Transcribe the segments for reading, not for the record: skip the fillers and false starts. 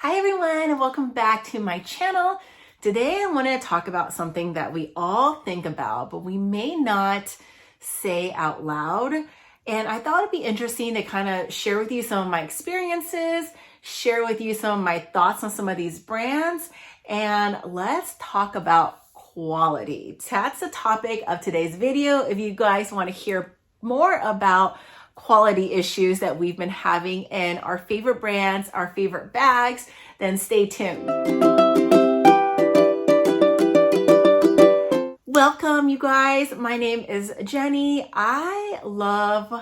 Hi everyone, and welcome back to my channel. Today I want to talk about something that we all think about, but we may not say out loud. And I thought it'd be interesting to kind of share with you some of my experiences, share with you some of my thoughts on some of these brands, and let's talk about quality. That's the topic of today's video. If you guys want to hear more about quality issues that we've been having in our favorite brands, our favorite bags, then stay tuned. Welcome, you guys. My name is Jenny. I love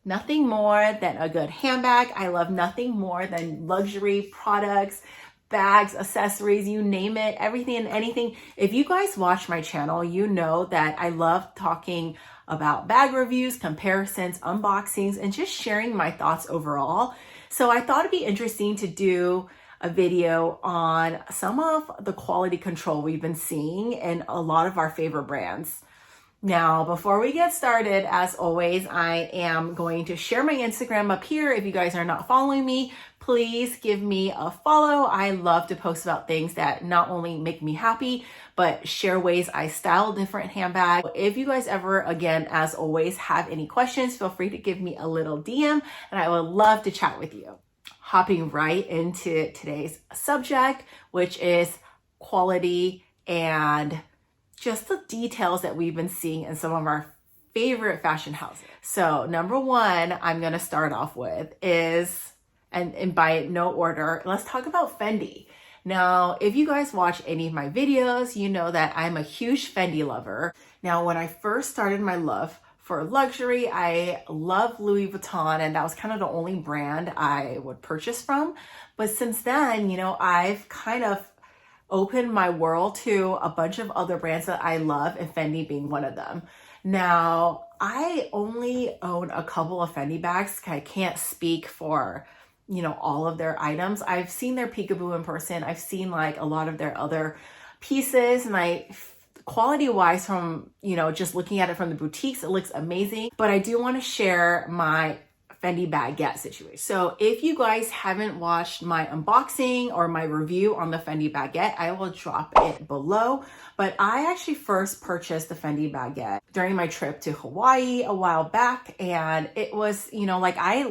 nothing more than a good handbag. I love nothing more than luxury products, bags, accessories, you name it, everything and anything. If you guys watch my channel, you know that I love talking about bag reviews, comparisons, unboxings, and just sharing my thoughts overall. So I thought it'd be interesting to do a video on some of the quality control we've been seeing in a lot of our favorite brands. Now, before we get started, as always, I am going to share my Instagram up here. If you guys are not following me, please give me a follow. I love to post about things that not only make me happy, but share ways I style different handbags. If you guys ever, again, as always, have any questions, feel free to give me a little DM and I would love to chat with you. Hopping right into today's subject, which is quality and just the details that we've been seeing in some of our favorite fashion houses. So number one, I'm gonna start off with is, and by no order, let's talk about Fendi. Now, if you guys watch any of my videos, you know that I'm a huge Fendi lover. Now, when I first started my love for luxury, I love Louis Vuitton, and that was kind of the only brand I would purchase from. But since then, you know, I've kind of opened my world to a bunch of other brands that I love, and Fendi being one of them. Now, I only own a couple of Fendi bags. I can't speak for, you know, all of their items. I've seen their peekaboo in person. I've seen like a lot of their other pieces, and quality wise, from, you know, just looking at it from the boutiques, it looks amazing. But I do want to share my Fendi baguette situation. So if you guys haven't watched my unboxing or my review on the Fendi baguette, I will drop it below. But I actually first purchased the Fendi baguette during my trip to Hawaii a while back. And it was, you know, like I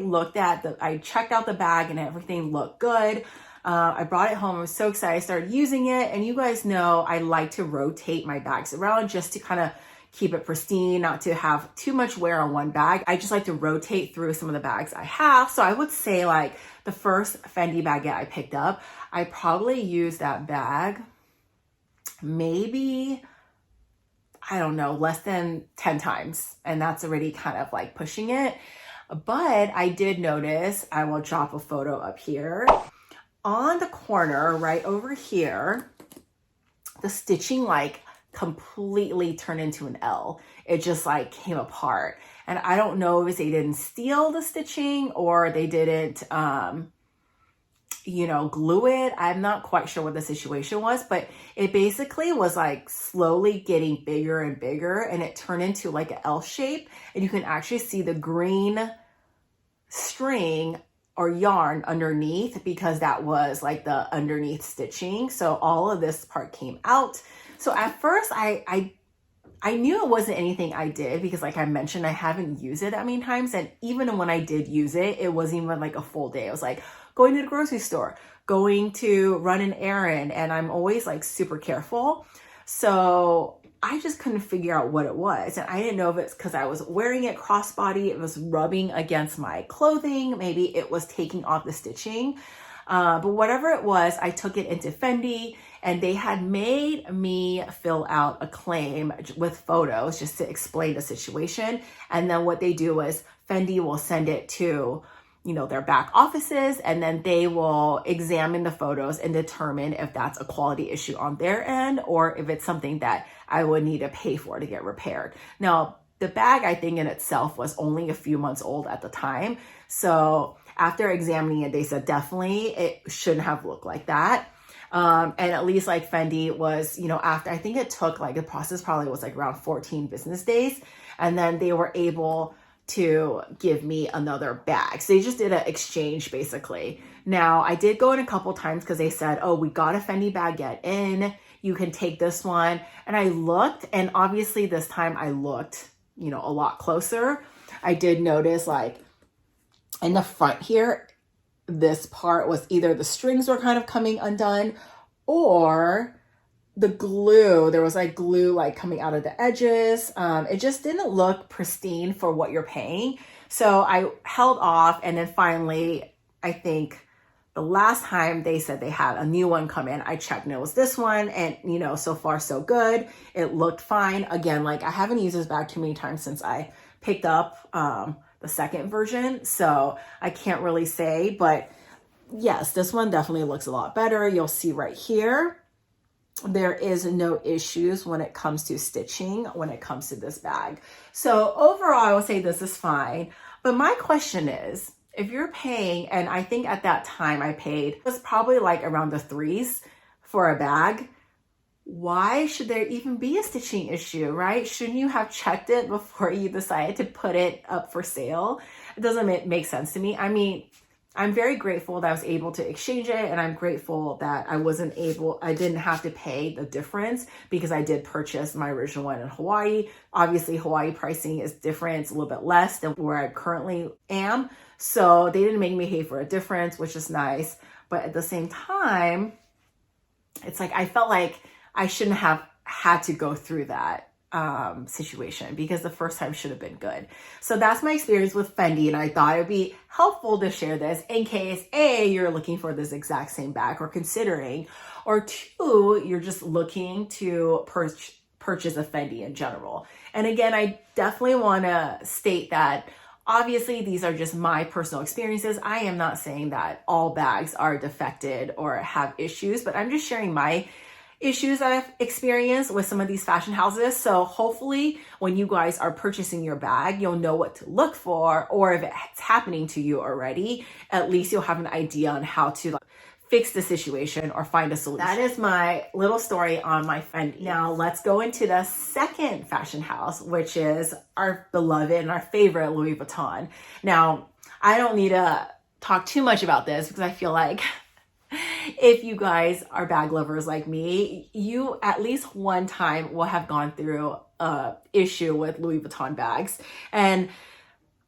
checked out the bag and everything looked good. I brought it home. I was so excited. I started using it. And you guys know I like to rotate my bags around just to kind of keep it pristine, not to have too much wear on one bag. I just like to rotate through some of the bags I have. So I would say like the first Fendi baguette I picked up, I probably used that bag maybe, I don't know, less than 10 times. And that's already kind of like pushing it. But I did notice, I will drop a photo up here, on the corner right over here, the stitching like completely turned into an L. It just like came apart. And I don't know if they didn't steal the stitching or they didn't, you know, glue it. I'm not quite sure what the situation was, but it basically was like slowly getting bigger and bigger, and it turned into like an L shape. And you can actually see the green string or yarn underneath, because that was like the underneath stitching. So all of this part came out. So at first I knew it wasn't anything I did, because like I mentioned, I haven't used it that many times. And even when I did use it, it wasn't even like a full day. It was like going to the grocery store, going to run an errand, and I'm always like super careful. So I just couldn't figure out what it was. And I didn't know if it's because I was wearing it crossbody, it was rubbing against my clothing, maybe it was taking off the stitching. But whatever it was, I took it into Fendi, and they had made me fill out a claim with photos just to explain the situation. And then what they do is Fendi will send it to, you know, their back offices, and then they will examine the photos and determine if that's a quality issue on their end or if it's something that I would need to pay for to get repaired. Now, the bag, I think in itself was only a few months old at the time. So after examining it, they said definitely it shouldn't have looked like that. And at least like Fendi was, you know, after, I think it took like, the process probably was like around 14 business days. And then they were able to give me another bag. So they just did an exchange basically. Now I did go in a couple times because they said, oh, we got a Fendi bag, get in, you can take this one. And I looked, and obviously this time I looked, you know, a lot closer. I did notice like in the front here, this part was either the strings were kind of coming undone or the glue, there was like glue like coming out of the edges. It just didn't look pristine for what you're paying. So I held off, and then finally, I think the last time they said they had a new one come in, I checked and it was this one, and you know, so far so good. It looked fine. Again, like I haven't used this bag too many times since I picked up the second version, so I can't really say, but yes, this one definitely looks a lot better. You'll see right here, there is no issues when it comes to stitching when it comes to this bag. So overall, I would say this is fine. But my question is, if you're paying, and I think at that time I paid, it was probably like around the threes for a bag, why should there even be a stitching issue, right? Shouldn't you have checked it before you decided to put it up for sale? It doesn't make sense to me. I mean, I'm very grateful that I was able to exchange it, and I'm grateful that I didn't have to pay the difference because I did purchase my original one in Hawaii. Obviously, Hawaii pricing is different. It's a little bit less than where I currently am. So they didn't make me pay for a difference, which is nice. But at the same time, it's like I felt like I shouldn't have had to go through that situation because the first time should have been good. So that's my experience with Fendi, and I thought it would be helpful to share this in case A, you're looking for this exact same bag or considering, or two, you're just looking to purchase a Fendi in general. And again, I definitely want to state that obviously these are just my personal experiences. I am not saying that all bags are defected or have issues, but I'm just sharing my issues I've experienced with some of these fashion houses. So hopefully when you guys are purchasing your bag, you'll know what to look for, or if it's happening to you already, at least you'll have an idea on how to fix the situation or find a solution. That is my little story on my Fendi. Now let's go into the second fashion house, which is our beloved and our favorite Louis Vuitton. Now, I don't need to talk too much about this because I feel like if you guys are bag lovers like me, you at least one time will have gone through a issue with Louis Vuitton bags. And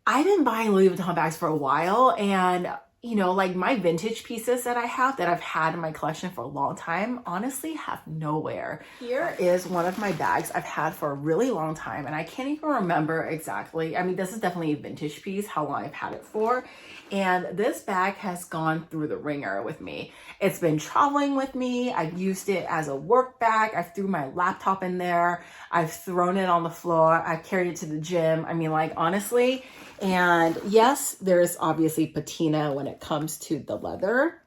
I've been buying Louis Vuitton bags for a while, and you know, like my vintage pieces that I have that I've had in my collection for a long time, honestly have nowhere. Here is one of my bags I've had for a really long time, and I can't even remember exactly. I mean, this is definitely a vintage piece, how long I've had it for. And this bag has gone through the ringer with me. It's been traveling with me. I've used it as a work bag. I've threw my laptop in there. I've thrown it on the floor. I've carried it to the gym. I mean, like, honestly. And yes, there's obviously patina when it comes to the leather,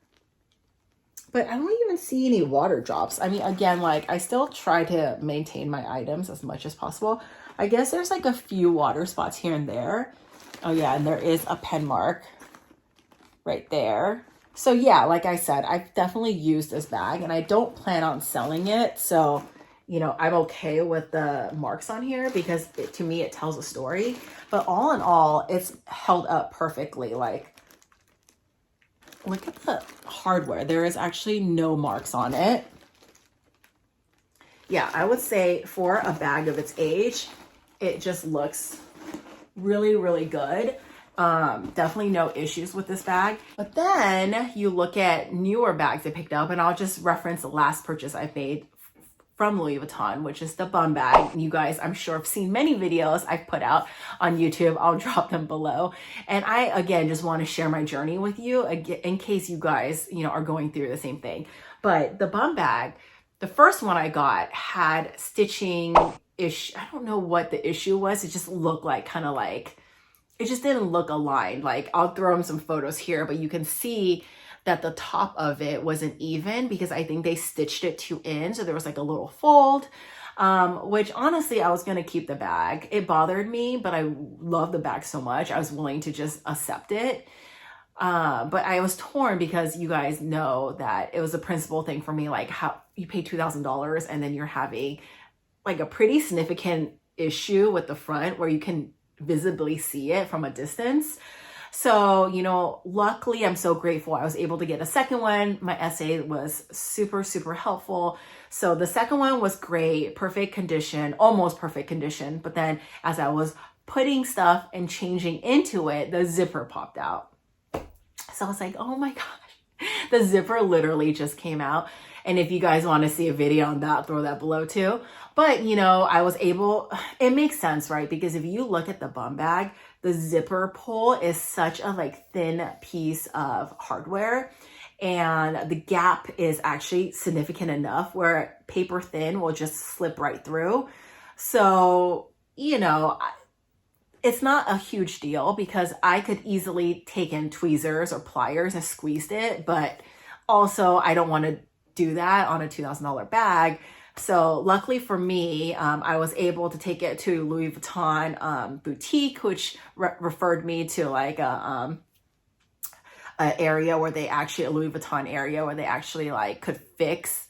but I don't even see any water drops. I mean, again, like I still try to maintain my items as much as possible. I guess there's like a few water spots here and there. Oh yeah, and there is a pen mark right there. So yeah, like I said, I've definitely used this bag and I don't plan on selling it. So, you know, I'm okay with the marks on here because to me, it tells a story. But all in all, it's held up perfectly. Like, look at the hardware. There is actually no marks on it. Yeah, I would say for a bag of its age, it just looks really, really good. Definitely no issues with this bag. But then you look at newer bags I picked up, and I'll just reference the last purchase I've made from Louis Vuitton, which is the bum bag. You guys, I'm sure, have seen many videos I've put out on YouTube. I'll drop them below. And I, again, just want to share my journey with you in case you guys, you know, are going through the same thing. But the bum bag, the first one I got had stitching issue. I don't know what the issue was. It just looked like kind of like, it just didn't look aligned. Like, I'll throw in some photos here, but you can see that the top of it wasn't even because I think they stitched it too in. So there was like a little fold, which honestly, I was going to keep the bag. It bothered me, but I love the bag so much. I was willing to just accept it. But I was torn because you guys know that it was a principal thing for me. Like, how you pay $2,000 and then you're having like a pretty significant issue with the front where you can visibly see it from a distance. So, you know, luckily I'm so grateful I was able to get a second one. My essay was super, super helpful. So the second one was great, perfect condition, almost perfect condition. But then as I was putting stuff and changing into it, the zipper popped out. So I was like, oh my gosh, the zipper literally just came out. And if you guys want to see a video on that, throw that below too. But, you know, I was able, it makes sense, right? Because if you look at the bum bag, the zipper pull is such a like thin piece of hardware. And the gap is actually significant enough where paper thin will just slip right through. So, you know, it's not a huge deal because I could easily take in tweezers or pliers and squeezed it. But also I don't want to do that on a $2,000 bag. So luckily for me, I was able to take it to Louis Vuitton boutique, which referred me to like a area where they actually, a Louis Vuitton area where they actually like could fix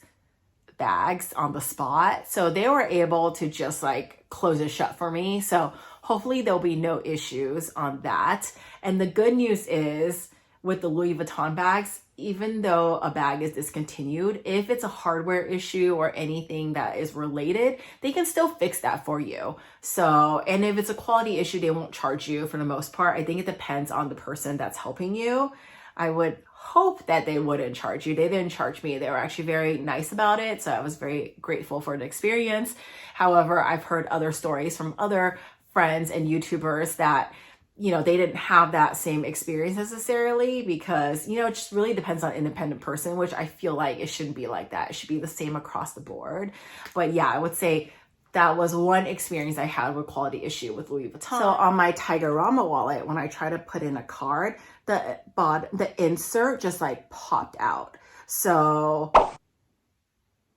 bags on the spot. So they were able to just like close it shut for me. So hopefully there'll be no issues on that. And the good news is with the Louis Vuitton bags, even though a bag is discontinued, if it's a hardware issue or anything that is related, they can still fix that for you. So, and if it's a quality issue, they won't charge you for the most part. I think it depends on the person that's helping you. I would hope that they wouldn't charge you. They didn't charge me. They were actually very nice about it. So I was very grateful for the experience. However, I've heard other stories from other friends and YouTubers that, you know, they didn't have that same experience necessarily because, you know, it just really depends on independent person, which I feel like it shouldn't be like that. It should be the same across the board. But yeah, I would say that was one experience I had with quality issue with Louis Vuitton. So on my Tigerama wallet, when I try to put in a card, the insert just like popped out. So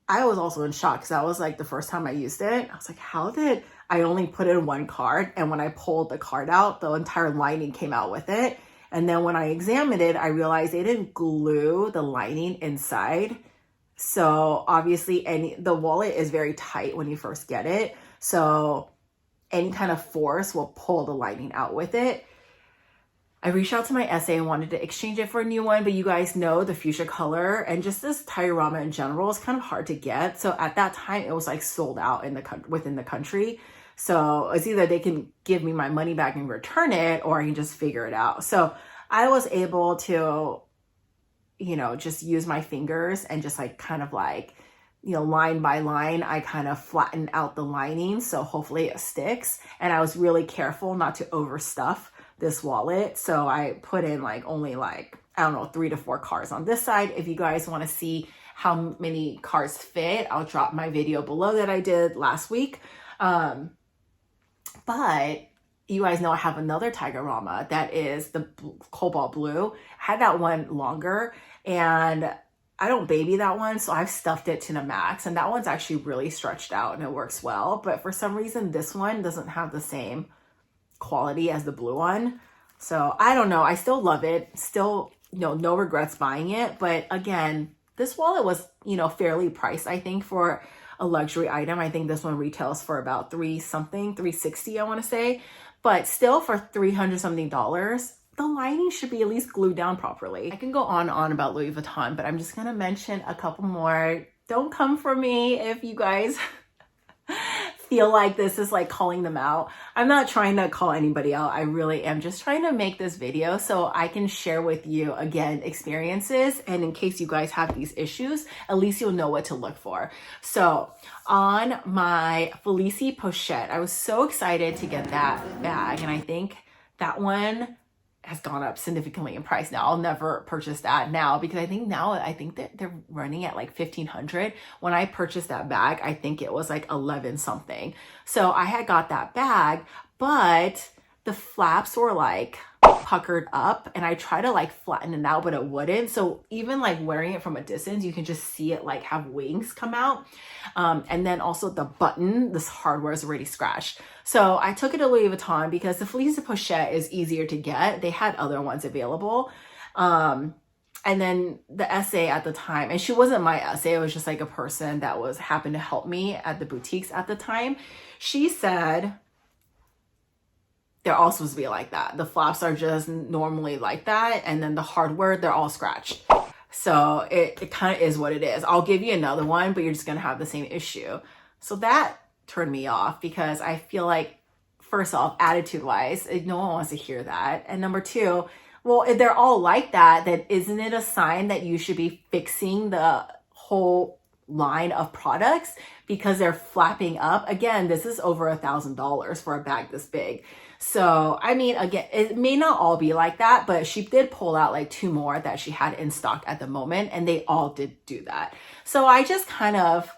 I was also in shock because that was like the first time I used it. I was like, how did I only put in one card? And when I pulled the card out, the entire lining came out with it. And then when I examined it, I realized they didn't glue the lining inside. So obviously the wallet is very tight when you first get it. So any kind of force will pull the lining out with it. I reached out to my SA and wanted to exchange it for a new one, but you guys know the fuchsia color and just this Tigerama in general is kind of hard to get. So at that time, it was like sold out within the country. So it's either they can give me my money back and return it, or I can just figure it out. So I was able to, you know, just use my fingers and just like kind of like, you know, line by line, I kind of flattened out the lining. So hopefully it sticks. And I was really careful not to overstuff this wallet. So I put in like only like, I don't know, 3 to 4 cards on this side. If you guys want to see how many cards fit, I'll drop my video below that I did last week. But you guys know I have another Tigerama that is the cobalt blue. I had that one longer and I don't baby that one. So I've stuffed it to the max and that one's actually really stretched out and it works well. But for some reason, this one doesn't have the same quality as the blue one. So I don't know. I still love it. Still, you know, no regrets buying it. But again, this wallet was, you know, fairly priced, I think, for a luxury item. I think this one retails for about $360, I want to say. But still for $300 something, the lining should be at least glued down properly. I can go on about Louis Vuitton, but I'm just going to mention a couple more. Don't come for me if you guys feel like this is like calling them out. I'm not trying to call anybody out. I really am just trying to make this video so I can share with you, again, experiences. And in case you guys have these issues, at least you'll know what to look for. So on my Felicie pochette, I was so excited to get that bag. And I think that one has gone up significantly in price now. I'll never purchase that now because I think that they're running at like $1,500. When I purchased that bag, I think it was like 11 something. So I had got that bag, but the flaps were like puckered up and I tried to like flatten it out, but it wouldn't. So even like wearing it from a distance, you can just see it like have wings come out. And then also the button, this hardware is already scratched. So I took it to Louis Vuitton because the Felicie pochette is easier to get. They had other ones available. And then the SA at the time, and she wasn't my SA, it was just like a person that happened to help me at the boutiques at the time. She said, they're all supposed to be like that. The flaps are just normally like that. And then the hardware, they're all scratched. So it kind of is what it is. I'll give you another one, but you're just going to have the same issue. So that turned me off because I feel like, first off, attitude wise, no one wants to hear that. And number two, well, if they're all like that, then isn't it a sign that you should be fixing the whole line of products because they're flapping up? Again, this is over $1,000 for a bag this big. So, I mean, again, it may not all be like that, but she did pull out like 2 more that she had in stock at the moment, and they all did do that. So I just kind of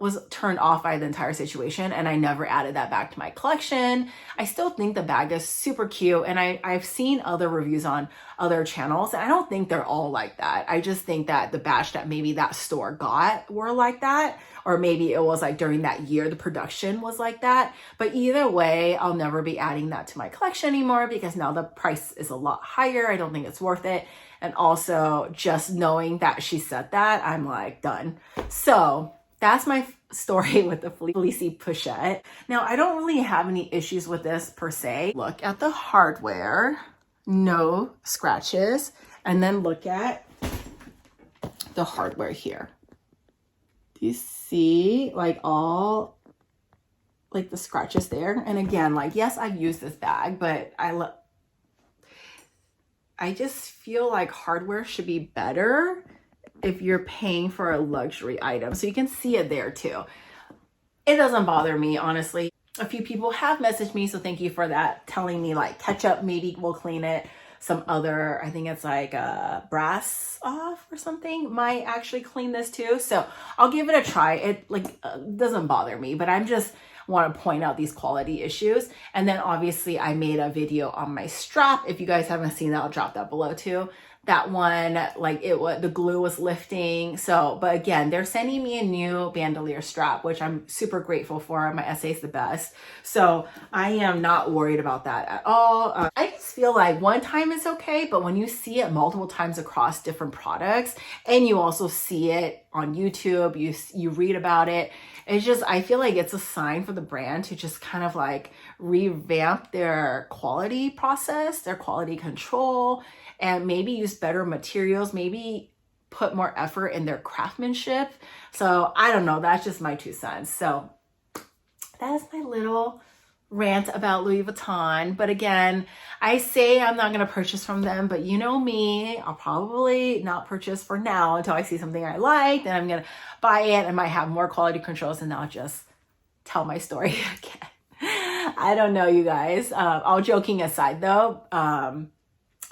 was turned off by the entire situation, and I never added that back to my collection. I still think the bag is super cute, and I've seen other reviews on other channels, and I don't think they're all like that. I just think that the batch that maybe that store got were like that, or maybe it was like during that year the production was like that. But either way, I'll never be adding that to my collection anymore because now the price is a lot higher. I don't think it's worth it. And also just knowing that she said that, I'm like done. So that's my story with the fleecy pochette. Now, I don't really have any issues with this per se. Look at the hardware, no scratches, and then look at the hardware here. Do you see like all like the scratches there? And again, like, yes, I've used this bag, but I just feel like hardware should be better if you're paying for a luxury item. So you can see it there too. It doesn't bother me, honestly. A few people have messaged me, so thank you for that, telling me like ketchup maybe will clean it. Some other, I think it's like brass off or something, might actually clean this too. So I'll give it a try. It like doesn't bother me, but I'm just want to point out these quality issues. And then obviously I made a video on my strap. If you guys haven't seen that, I'll drop that below too. That one, like the glue was lifting. So, but again, they're sending me a new bandolier strap, which I'm super grateful for. My SA is the best. So I am not worried about that at all. I just feel like one time is okay, but when you see it multiple times across different products and you also see it on YouTube, you read about it, it's just, I feel like it's a sign for the brand to just kind of like revamp their quality process, their quality control, and maybe use better materials, maybe put more effort in their craftsmanship. So I don't know, that's just my 2 cents. So that is my little rant about Louis Vuitton. But again, I say I'm not going to purchase from them, but you know me, I'll probably not purchase for now until I see something I like, then I'm going to buy it. I might have more quality controls and I'll just tell my story again. I don't know, you guys. All joking aside though,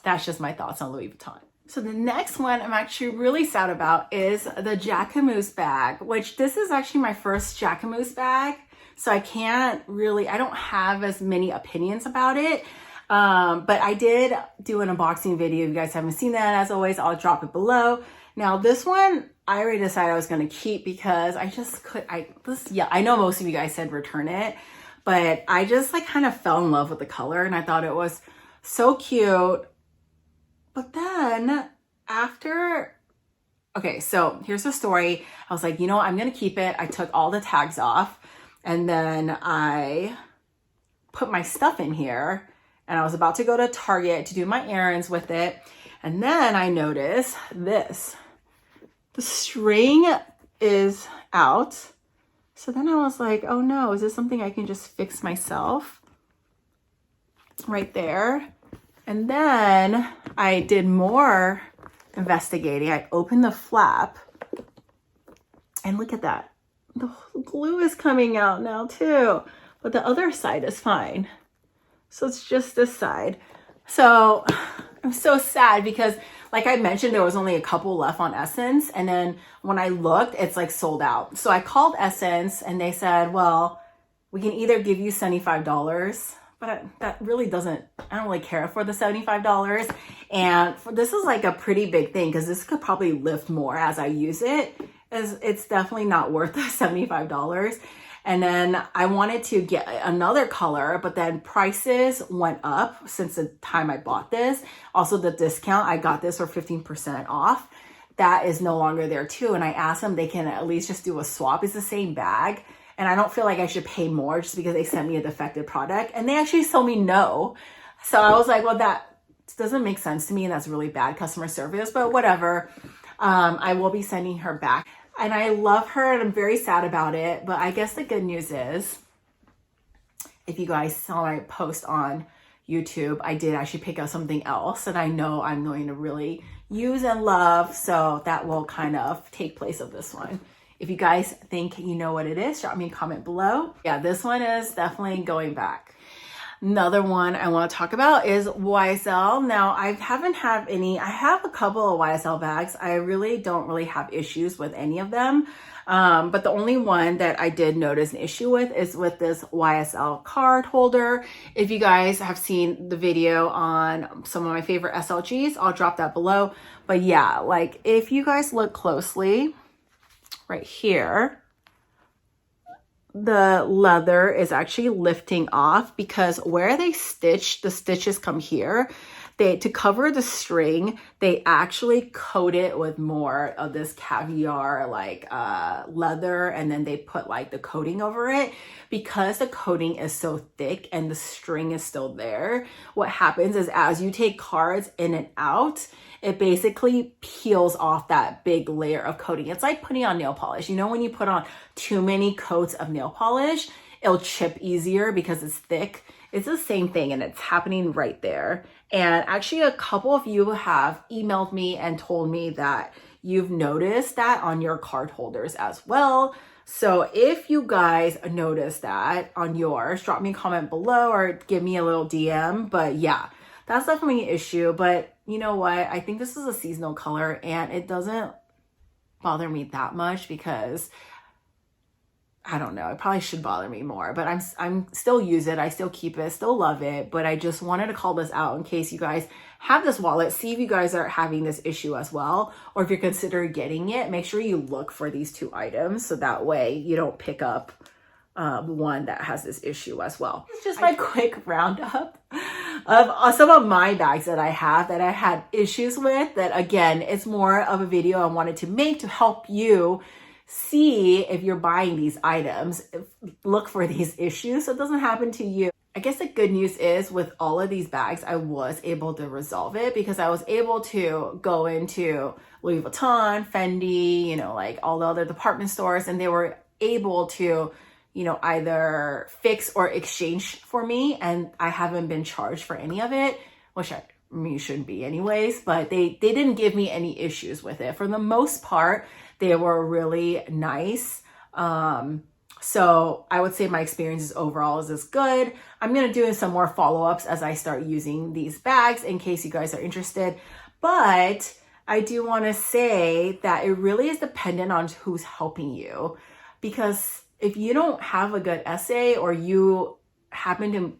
that's just my thoughts on Louis Vuitton. So the next one I'm actually really sad about is the Jacquemus bag, which this is actually my first Jacquemus bag. So I don't have as many opinions about it. But I did do an unboxing video. If you guys haven't seen that, as always, I'll drop it below. Now this one, I already decided I was going to keep because I know most of you guys said return it, but I just like kind of fell in love with the color and I thought it was so cute. But then okay, so here's the story. I was like, you know what? I'm going to keep it. I took all the tags off and then I put my stuff in here and I was about to go to Target to do my errands with it. And then I noticed this. The string is out. So then I was like, oh no, is this something I can just fix myself? Right there. And then I did more investigating. I opened the flap and look at that. The glue is coming out now too, but the other side is fine. So it's just this side. So I'm so sad because like I mentioned, there was only a couple left on Essence. And then when I looked, it's like sold out. So I called Essence and they said, well, we can either give you $75, but that really doesn't, I don't really care for the $75. And this is like a pretty big thing because this could probably lift more as I use it. It's definitely not worth the $75. And then I wanted to get another color, but then prices went up since the time I bought this. Also the discount, I got this for 15% off. That is no longer there too. And I asked them, they can at least just do a swap. It's the same bag. and I don't feel like I should pay more just because they sent me a defective product, and they actually told me no. So I was like, well, that doesn't make sense to me, and that's really bad customer service, but whatever. I will be sending her back, and I love her, and I'm very sad about it. But I guess the good news is, if you guys saw my post on YouTube, I did actually pick up something else that I know I'm going to really use and love. So that will kind of take place of this one. If you guys think you know what it is, drop me a comment below. Yeah, this one is definitely going back. Another one I want to talk about is YSL. Now, I haven't had any, I have a couple of YSL bags. I really don't have issues with any of them. But the only one that I did notice an issue with is with this YSL card holder. If you guys have seen the video on some of my favorite SLGs, I'll drop that below. But yeah, like if you guys look closely right here, the leather is actually lifting off because where they stitch, the stitches come here. To cover the string, they actually coat it with more of this caviar like leather, and then they put like the coating over it. Because the coating is so thick and the string is still there, what happens is as you take cards in and out, it basically peels off that big layer of coating. It's like putting on nail polish. You know, when you put on too many coats of nail polish, it'll chip easier because it's thick. It's the same thing, and it's happening right there. And actually a couple of you have emailed me and told me that you've noticed that on your card holders as well. So if you guys notice that on yours, drop me a comment below or give me a little DM. But yeah, that's definitely an issue. But you know what? I think this is a seasonal color, and it doesn't bother me that much because I don't know, it probably should bother me more, but I'm still use it. I still keep it, still love it. But I just wanted to call this out in case you guys have this wallet. See if you guys are having this issue as well, or if you're considering getting it, make sure you look for these two items so that way you don't pick up one that has this issue as well. It's just my quick roundup of some of my bags that I have that I had issues with. That again, it's more of a video I wanted to make to help you see if you're buying these items, look for these issues so it doesn't happen to you. I guess the good news is with all of these bags, I was able to resolve it because I was able to go into Louis Vuitton, Fendi, you know, like all the other department stores, and they were able to, you know, either fix or exchange for me, and I haven't been charged for any of it, which I mean, you shouldn't be anyways, but they didn't give me any issues with it. For the most part, they were really nice. So I would say my experiences overall is as good. I'm going to do some more follow-ups as I start using these bags in case you guys are interested. But I do want to say that it really is dependent on who's helping you. Because if you don't have a good essay, or you happen to,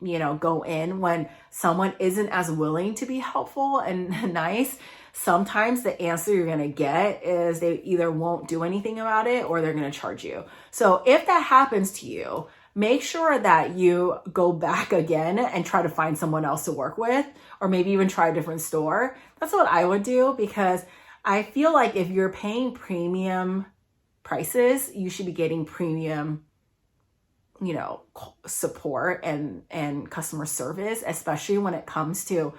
you know, go in when someone isn't as willing to be helpful and nice, sometimes the answer you're going to get is they either won't do anything about it or they're going to charge you. So if that happens to you, make sure that you go back again and try to find someone else to work with, or maybe even try a different store. That's what I would do, because I feel like if you're paying premium prices, you should be getting premium, you know, support and customer service, especially when it comes to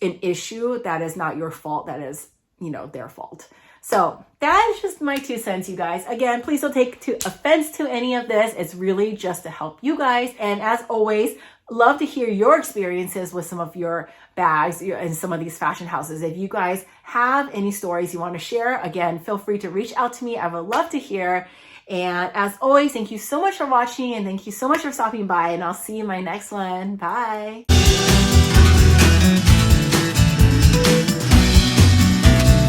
an issue that is not your fault, that is, you know, their fault. So that is just my 2 cents, you guys. Again, please don't take offense to any of this. It's really just to help you guys. And as always, love to hear your experiences with some of your bags and some of these fashion houses. If you guys have any stories you want to share, again, feel free to reach out to me. I would love to hear. And as always, thank you so much for watching, and thank you so much for stopping by, and I'll see you in my next one. Bye.